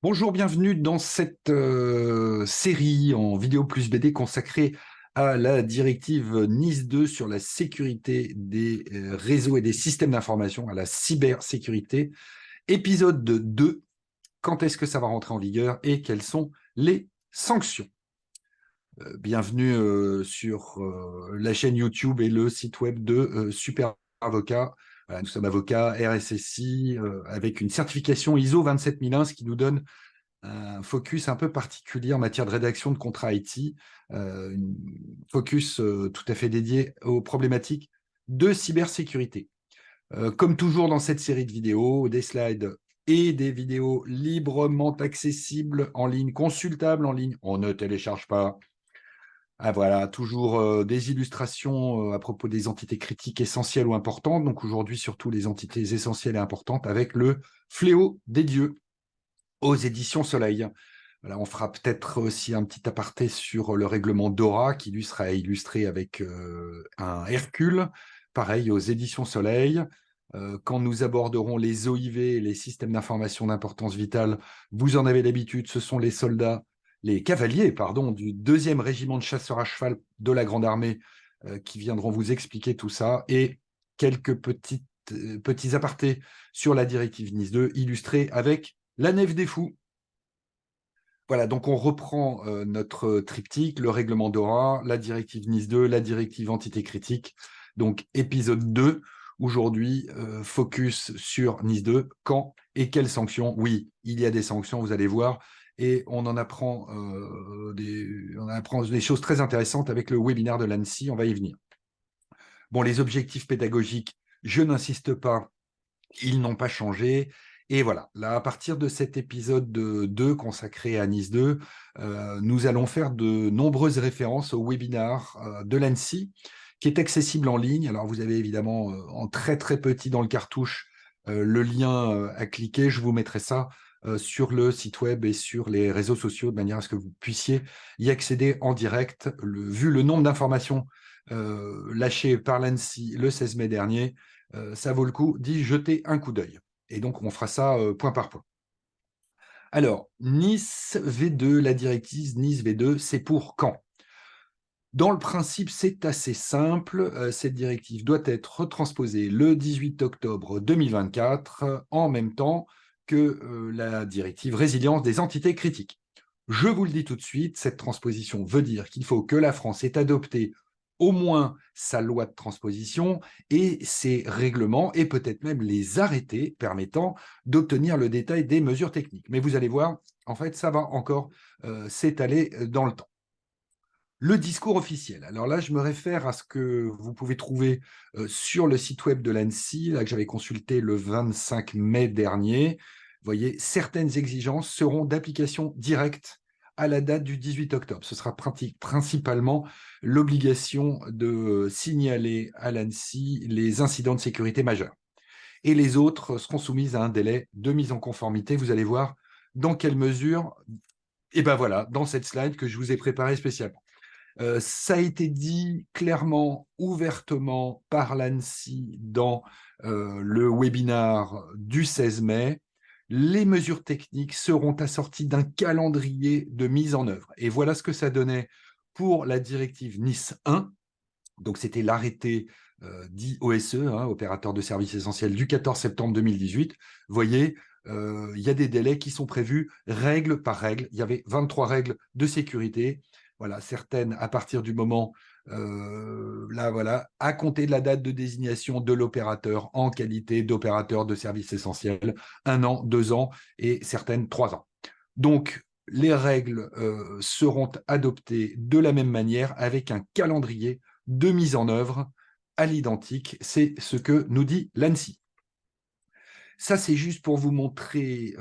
Bonjour, bienvenue dans cette série en vidéo plus BD consacrée à la directive NIS 2 sur la sécurité des réseaux et des systèmes d'information, à la cybersécurité. Épisode 2, quand est-ce que ça va rentrer en vigueur et quelles sont les sanctions? Bienvenue sur la chaîne YouTube et le site web de Super Avocat. Voilà, nous sommes avocats RSSI avec une certification ISO 27001, ce qui nous donne un focus un peu particulier en matière de rédaction de contrats IT, un focus tout à fait dédié aux problématiques de cybersécurité. Comme toujours dans cette série de vidéos, des slides et des vidéos librement accessibles en ligne, consultables en ligne. On ne télécharge pas. Ah, voilà, toujours des illustrations à propos des entités critiques essentielles ou importantes. Donc aujourd'hui, surtout les entités essentielles et importantes avec le fléau des dieux aux éditions Soleil. Voilà, on fera peut-être aussi un petit aparté sur le règlement DORA qui lui sera illustré avec un Hercule, pareil aux éditions Soleil. Quand nous aborderons les OIV, les systèmes d'information d'importance vitale, vous en avez l'habitude, ce sont les soldats, les cavaliers, pardon, du 2e régiment de chasseurs à cheval de la Grande Armée qui viendront vous expliquer tout ça et quelques petits apartés sur la directive NIS 2 illustrés avec la nef des fous. Voilà, donc on reprend notre triptyque, le règlement DORA, la directive NIS 2, la directive entité critique. Donc épisode 2, aujourd'hui, focus sur NIS 2, quand et quelles sanctions? Oui, il y a des sanctions, vous allez voir, et on apprend des choses très intéressantes avec le webinaire de l'ANSSI, on va y venir. Bon, les objectifs pédagogiques, je n'insiste pas, ils n'ont pas changé. Et voilà, là, à partir de cet épisode 2 consacré à Nice 2, nous allons faire de nombreuses références au webinar de l'ANSSI, qui est accessible en ligne. Alors, vous avez évidemment en très, très petit dans le cartouche le lien à cliquer. Je vous mettrai ça sur le site web et sur les réseaux sociaux, de manière à ce que vous puissiez y accéder en direct. Vu le nombre d'informations lâchées par l'ANSSI le 16 mai dernier, ça vaut le coup d'y jeter un coup d'œil. Et donc, on fera ça point par point. Alors, Nice V2, la directive Nice V2, c'est pour quand? Dans le principe, c'est assez simple. Cette directive doit être retransposée le 18 octobre 2024, en même temps que la directive résilience des entités critiques. Je vous le dis tout de suite, cette transposition veut dire qu'il faut que la France ait adopté au moins sa loi de transposition et ses règlements et peut-être même les arrêtés permettant d'obtenir le détail des mesures techniques. Mais vous allez voir, en fait, ça va encore s'étaler dans le temps. Le discours officiel. Alors là, je me réfère à ce que vous pouvez trouver sur le site web de l'ANSSI, là, que j'avais consulté le 25 mai dernier. Vous voyez, certaines exigences seront d'application directe à la date du 18 octobre. Ce sera principalement l'obligation de signaler à l'ANSSI les incidents de sécurité majeurs. Et les autres seront soumises à un délai de mise en conformité. Vous allez voir dans quelle mesure. Et bien voilà, dans cette slide que je vous ai préparée spécialement. Ça a été dit clairement, ouvertement par l'ANSSI dans le webinar du 16 mai. Les mesures techniques seront assorties d'un calendrier de mise en œuvre. Et voilà ce que ça donnait pour la directive NIS 1. Donc, c'était l'arrêté dit OSE, opérateur de services essentiels, du 14 septembre 2018. Vous voyez, il y a des délais qui sont prévus règle par règle. Il y avait 23 règles de sécurité. Voilà, certaines à partir du moment, là, voilà, à compter de la date de désignation de l'opérateur en qualité d'opérateur de services essentiels, 1 an, 2 ans et certaines 3 ans. Donc, les règles seront adoptées de la même manière avec un calendrier de mise en œuvre à l'identique. C'est ce que nous dit l'ANSSI. Ça, c'est juste pour vous montrer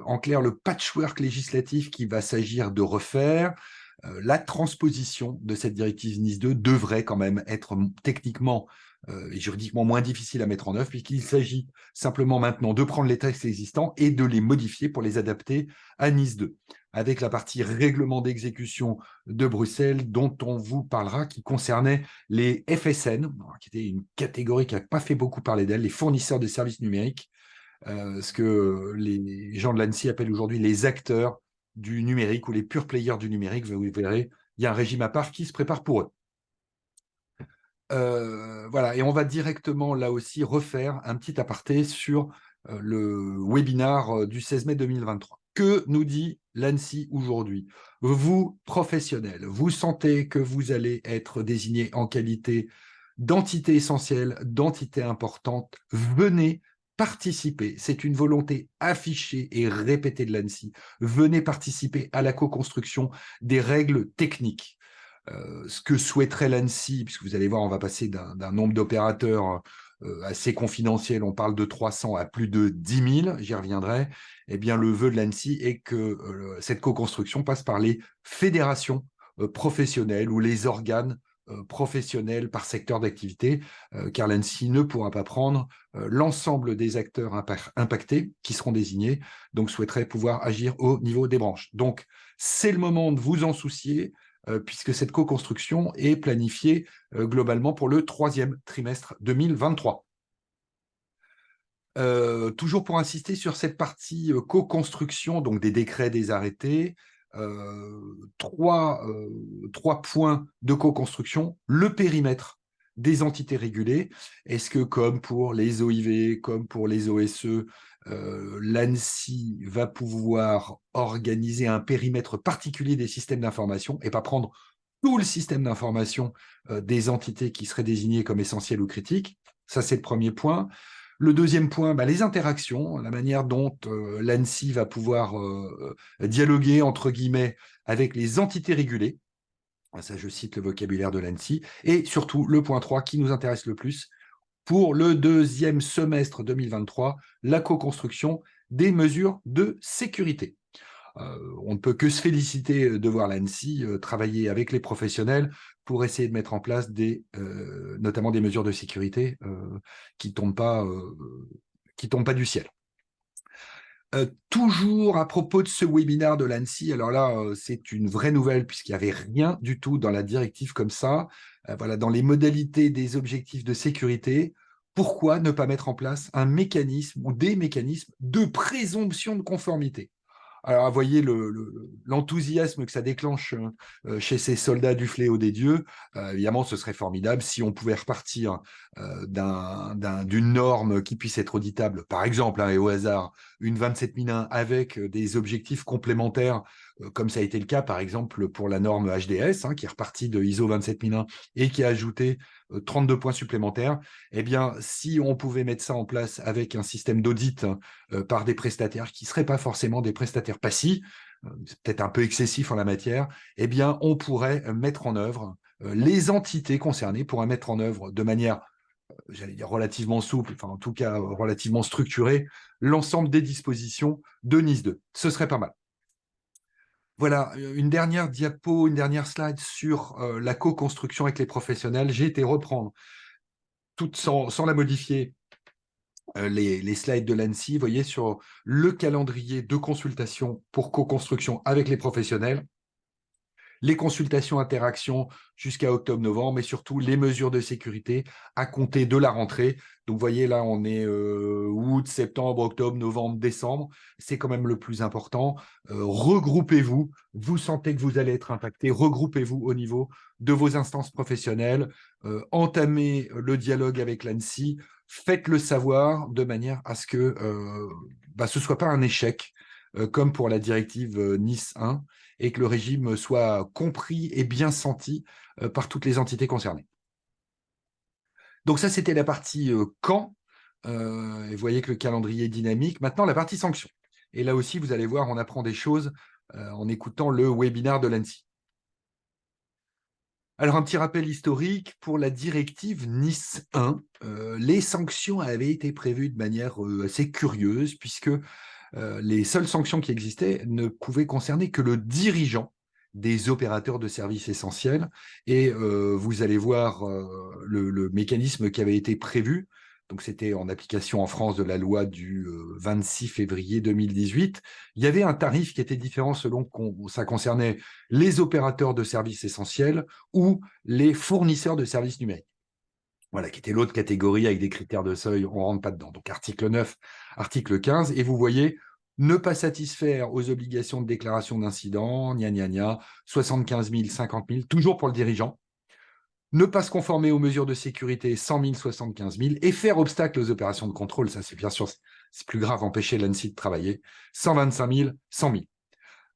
en clair le patchwork législatif qu'il va s'agir de refaire. La transposition de cette directive NIS 2 devrait quand même être techniquement et juridiquement moins difficile à mettre en œuvre, puisqu'il s'agit simplement maintenant de prendre les textes existants et de les modifier pour les adapter à NIS 2, avec la partie règlement d'exécution de Bruxelles dont on vous parlera, qui concernait les FSN, qui était une catégorie qui n'a pas fait beaucoup parler d'elle, les fournisseurs de services numériques, ce que les gens de l'ANSSI appellent aujourd'hui les acteurs du numérique ou les pure players du numérique. Vous verrez, il y a un régime à part qui se prépare pour eux. Voilà, et on va directement là aussi refaire un petit aparté sur le webinar du 16 mai 2023. Que nous dit l'ANSSI aujourd'hui? Vous, professionnels, vous sentez que vous allez être désigné en qualité d'entité essentielle, d'entité importante, venez participer. C'est une volonté affichée et répétée de l'ANSSI. Venez participer à la co-construction des règles techniques. Ce que souhaiterait l'ANSSI, puisque vous allez voir, on va passer d'un nombre d'opérateurs assez confidentiel, on parle de 300 à plus de 10 000, j'y reviendrai, eh bien, le vœu de l'ANSSI est que cette co-construction passe par les fédérations professionnelles ou les organes professionnels par secteur d'activité, car l'ANSSI ne pourra pas prendre l'ensemble des acteurs impactés qui seront désignés, donc souhaiterait pouvoir agir au niveau des branches. Donc, c'est le moment de vous en soucier, puisque cette co-construction est planifiée globalement pour le 3e trimestre 2023. Toujours pour insister sur cette partie co-construction, donc des décrets, des arrêtés, trois points de co-construction. Le périmètre des entités régulées. Est-ce que, comme pour les OIV, comme pour les OSE, l'ANSSI va pouvoir organiser un périmètre particulier des systèmes d'information et pas prendre tout le système d'information des entités qui seraient désignées comme essentielles ou critiques? Ça, c'est le premier point. Le deuxième point, les interactions, la manière dont l'ANSSI va pouvoir dialoguer, entre guillemets, avec les entités régulées. Ça, je cite le vocabulaire de l'ANSSI. Et surtout, le point 3 qui nous intéresse le plus, pour le 2e semestre 2023, la co-construction des mesures de sécurité. On ne peut que se féliciter de voir l'ANSSI travailler avec les professionnels pour essayer de mettre en place notamment des mesures de sécurité qui ne tombent pas du ciel. Toujours à propos de ce webinaire de l'ANSSI, alors là, c'est une vraie nouvelle puisqu'il n'y avait rien du tout dans la directive comme ça. Voilà, dans les modalités des objectifs de sécurité, pourquoi ne pas mettre en place un mécanisme ou des mécanismes de présomption de conformité? Alors, vous voyez l'enthousiasme que ça déclenche chez ces soldats du fléau des dieux. Évidemment, ce serait formidable si on pouvait repartir d'une norme qui puisse être auditable, par exemple, et au hasard, une 27001 avec des objectifs complémentaires, comme ça a été le cas, par exemple, pour la norme HDS, qui est repartie de ISO 27001 et qui a ajouté 32 points supplémentaires. Eh bien, si on pouvait mettre ça en place avec un système d'audit par des prestataires qui ne seraient pas forcément des prestataires passifs, c'est peut-être un peu excessif en la matière, eh bien, on pourrait mettre en œuvre, les entités concernées pourraient mettre en œuvre de manière, j'allais dire relativement souple, enfin en tout cas relativement structurée, l'ensemble des dispositions de NIS 2. Ce serait pas mal. Voilà, une dernière diapo, une dernière slide sur la co-construction avec les professionnels. J'ai été reprendre, sans la modifier, les slides de l'ANSSI, vous voyez, sur le calendrier de consultation pour co-construction avec les professionnels, les consultations interactions jusqu'à octobre-novembre, mais surtout les mesures de sécurité à compter de la rentrée. Donc, vous voyez, là, on est août, septembre, octobre, novembre, décembre. C'est quand même le plus important. Regroupez-vous. Vous sentez que vous allez être impacté. Regroupez-vous au niveau de vos instances professionnelles. Entamez le dialogue avec l'ANSSI. Faites-le savoir de manière à ce que ce ne soit pas un échec, comme pour la directive Nice 1, et que le régime soit compris et bien senti par toutes les entités concernées. Donc ça, c'était la partie quand. Et vous voyez que le calendrier est dynamique. Maintenant, la partie sanctions. Et là aussi, vous allez voir, on apprend des choses en écoutant le webinaire de l'ANSSI. Alors, un petit rappel historique, pour la directive Nice 1, les sanctions avaient été prévues de manière assez curieuse, puisque les seules sanctions qui existaient ne pouvaient concerner que le dirigeant des opérateurs de services essentiels. Et vous allez voir le mécanisme qui avait été prévu. Donc, c'était en application en France de la loi du 26 février 2018. Il y avait un tarif qui était différent selon que ça concernait les opérateurs de services essentiels ou les fournisseurs de services numériques. Voilà, qui était l'autre catégorie avec des critères de seuil, on ne rentre pas dedans. Donc, article 9, article 15, et vous voyez, ne pas satisfaire aux obligations de déclaration d'incident, gna gna gna, 75 000, 50 000, toujours pour le dirigeant. Ne pas se conformer aux mesures de sécurité, 100 000, 75 000, et faire obstacle aux opérations de contrôle, ça c'est bien sûr, c'est plus grave, empêcher l'ANSSI de travailler, 125 000, 100 000.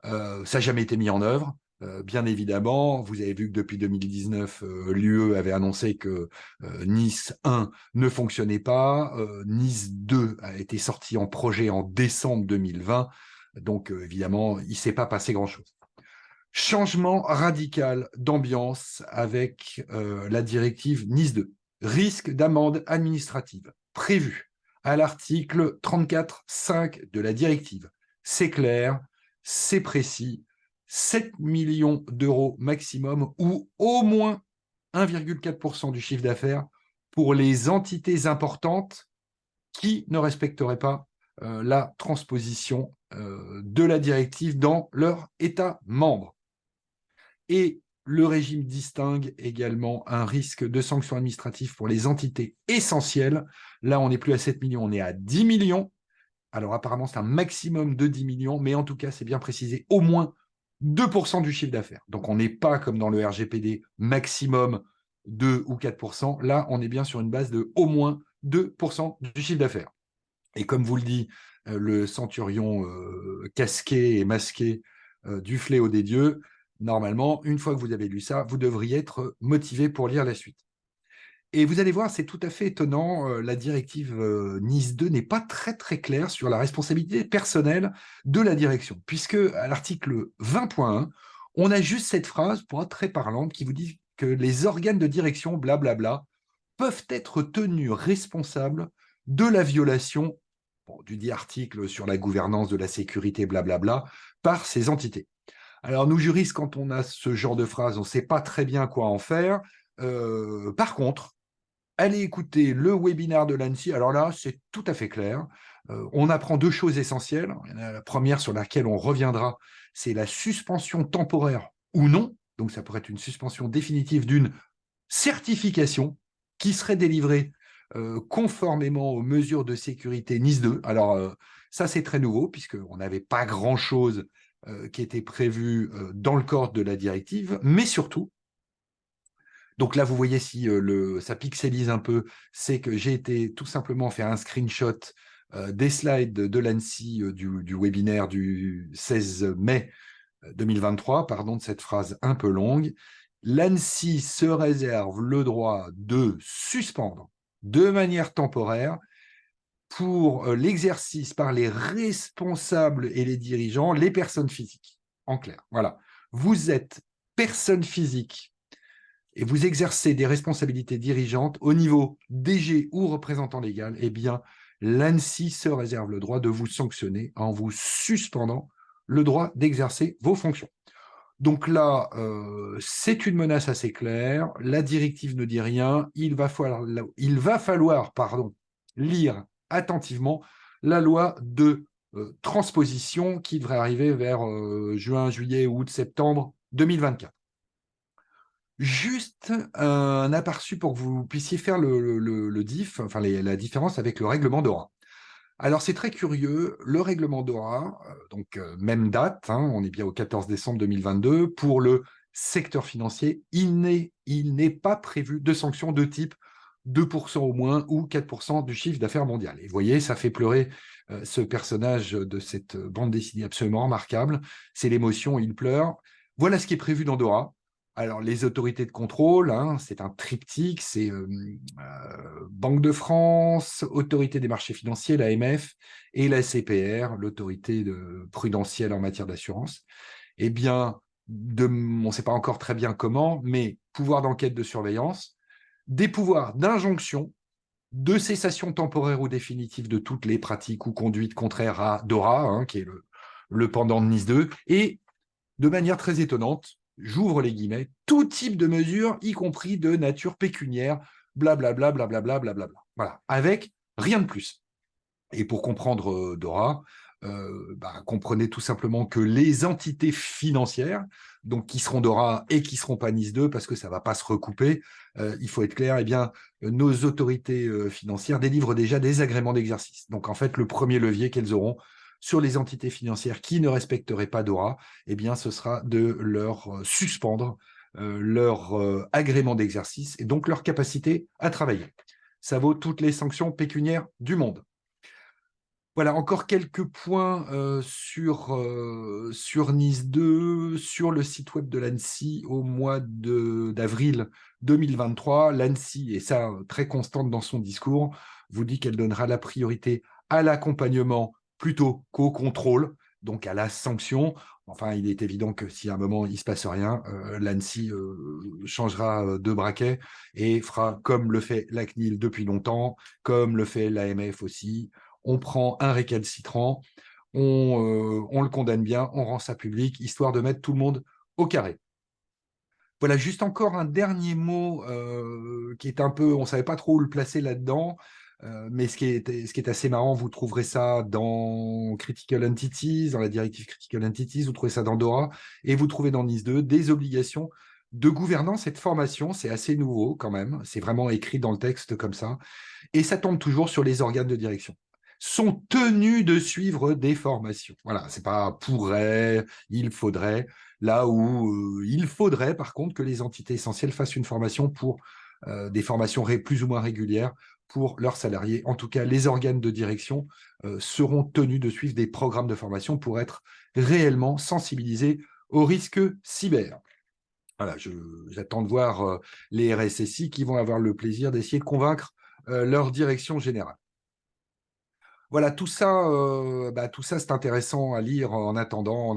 Ça n'a jamais été mis en œuvre. Bien évidemment, vous avez vu que depuis 2019, l'UE avait annoncé que Nice 1 ne fonctionnait pas. Nice 2 a été sorti en projet en décembre 2020. Donc, évidemment, il ne s'est pas passé grand-chose. Changement radical d'ambiance avec la directive Nice 2. Risque d'amende administrative prévu à l'article 34.5 de la directive. C'est clair, c'est précis, 7 millions d'euros maximum ou au moins 1,4% du chiffre d'affaires pour les entités importantes qui ne respecteraient pas la transposition de la directive dans leur État membre. Et le régime distingue également un risque de sanction administrative pour les entités essentielles. Là, on n'est plus à 7 millions, on est à 10 millions. Alors apparemment, c'est un maximum de 10 millions, mais en tout cas, c'est bien précisé, au moins 2% du chiffre d'affaires. Donc on n'est pas comme dans le RGPD, maximum 2 ou 4%. Là, on est bien sur une base de au moins 2% du chiffre d'affaires. Et comme vous le dit le centurion casqué et masqué du fléau des dieux, normalement, une fois que vous avez lu ça, vous devriez être motivé pour lire la suite. Et vous allez voir, c'est tout à fait étonnant, la directive Nice 2 n'est pas très très claire sur la responsabilité personnelle de la direction, puisque à l'article 20.1, on a juste cette phrase, pour être très parlante, qui vous dit que les organes de direction, blablabla, peuvent être tenus responsables de la violation du dit article sur la gouvernance de la sécurité, blablabla, par ces entités. Alors, nous, juristes, quand on a ce genre de phrase, on ne sait pas très bien quoi en faire. Par contre, allez écouter le webinaire de l'ANSSI. Alors là, c'est tout à fait clair. On apprend deux choses essentielles. La première sur laquelle on reviendra, c'est la suspension temporaire ou non. Donc, ça pourrait être une suspension définitive d'une certification qui serait délivrée conformément aux mesures de sécurité Nice 2. Alors, ça, c'est très nouveau, puisqu'on n'avait pas grand-chose qui était prévu dans le corps de la directive, mais surtout, donc là, vous voyez si ça pixelise un peu, c'est que j'ai été tout simplement faire un screenshot des slides de l'ANSSI du webinaire du 16 mai 2023, pardon de cette phrase un peu longue. L'ANSSI se réserve le droit de suspendre de manière temporaire pour l'exercice par les responsables et les dirigeants, les personnes physiques. En clair, voilà. Vous êtes personne physique et vous exercez des responsabilités dirigeantes au niveau DG ou représentant légal, eh bien, l'ANSSI se réserve le droit de vous sanctionner en vous suspendant le droit d'exercer vos fonctions. Donc là, c'est une menace assez claire. La directive ne dit rien. Il va falloir lire attentivement la loi de transposition qui devrait arriver vers juin, juillet, août, septembre 2024. Juste un aperçu pour que vous puissiez faire le diff, enfin la différence avec le règlement DORA. Alors, c'est très curieux, le règlement DORA, donc même date, hein, on est bien au 14 décembre 2022, pour le secteur financier, il n'est pas prévu de sanctions de type 2% au moins ou 4% du chiffre d'affaires mondial. Et vous voyez, ça fait pleurer ce personnage de cette bande dessinée absolument remarquable. C'est l'émotion, il pleure. Voilà ce qui est prévu dans DORA. Alors, les autorités de contrôle, hein, c'est un triptyque, c'est Banque de France, Autorité des marchés financiers, l'AMF, et la CPR, l'autorité prudentielle en matière d'assurance. Eh bien, on ne sait pas encore très bien comment, mais pouvoir d'enquête de surveillance, des pouvoirs d'injonction, de cessation temporaire ou définitive de toutes les pratiques ou conduites contraires à DORA, hein, qui est le pendant de Nice 2, et de manière très étonnante, j'ouvre les guillemets, tout type de mesures, y compris de nature pécuniaire, blablabla, blablabla, blablabla. Voilà, avec rien de plus. Et pour comprendre DORA, comprenez tout simplement que les entités financières, donc qui seront DORA et qui seront pas NIS 2, parce que ça ne va pas se recouper, il faut être clair, eh bien, nos autorités financières délivrent déjà des agréments d'exercice. Donc, en fait, le premier levier qu'elles auront sur les entités financières qui ne respecteraient pas DORA, eh bien, ce sera de leur suspendre leur agrément d'exercice et donc leur capacité à travailler. Ça vaut toutes les sanctions pécuniaires du monde. Voilà, encore quelques points sur Nice 2, sur le site web de l'ANSSI au mois d'avril 2023. L'ANSSI, et ça très constante dans son discours, vous dit qu'elle donnera la priorité à l'accompagnement plutôt qu'au contrôle, donc à la sanction. Enfin, il est évident que si à un moment il ne se passe rien, l'ANSSI changera de braquet et fera comme le fait la CNIL depuis longtemps, comme le fait l'AMF aussi. On prend un récalcitrant, on le condamne bien, on rend ça public, histoire de mettre tout le monde au carré. Voilà, juste encore un dernier mot qui est un peu, on ne savait pas trop où le placer là-dedans, mais ce qui est assez marrant, vous trouverez ça dans Critical Entities, dans la directive Critical Entities, vous trouvez ça dans DORA, et vous trouvez dans NIS 2 des obligations de gouvernance et de formation. C'est assez nouveau quand même, c'est vraiment écrit dans le texte comme ça, et ça tombe toujours sur les organes de direction sont tenus de suivre des formations. Voilà, c'est pas pourrait, il faudrait, là où il faudrait par contre que les entités essentielles fassent une formation pour des formations plus ou moins régulières pour leurs salariés. En tout cas, les organes de direction seront tenus de suivre des programmes de formation pour être réellement sensibilisés aux risques cyber. Voilà, j'attends de voir les RSSI qui vont avoir le plaisir d'essayer de convaincre leur direction générale. Voilà, tout ça, c'est intéressant à lire en attendant,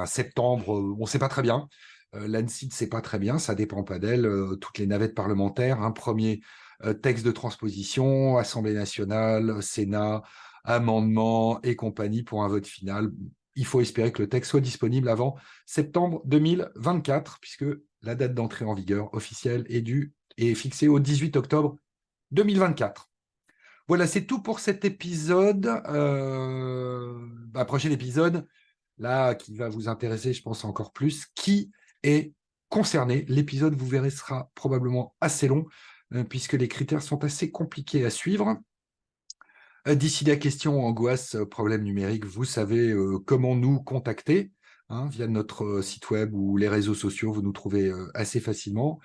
septembre, on ne sait pas très bien. L'ANSSI ne sait pas très bien, ça ne dépend pas d'elle. Toutes les navettes parlementaires, un premier texte de transposition, Assemblée nationale, Sénat, amendement et compagnie pour un vote final. Il faut espérer que le texte soit disponible avant septembre 2024, puisque la date d'entrée en vigueur officielle est fixée au 18 octobre 2024. Voilà, c'est tout pour cet épisode. Prochain épisode, là, qui va vous intéresser, je pense, encore plus. Qui est concerné? L'épisode, vous verrez, sera probablement assez long, puisque les critères sont assez compliqués à suivre. D'ici la question, angoisse, problème numérique, vous savez comment nous contacter, hein, via notre site web ou les réseaux sociaux, vous nous trouvez assez facilement.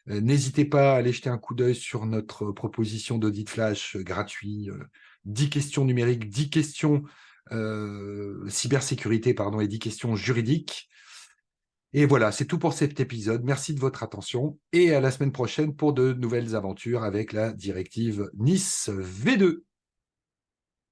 N'hésitez pas à aller jeter un coup d'œil sur notre proposition d'audit flash gratuit. 10 questions numériques, 10 questions cybersécurité, et 10 questions juridiques. Et voilà, c'est tout pour cet épisode. Merci de votre attention et à la semaine prochaine pour de nouvelles aventures avec la directive NIS V2.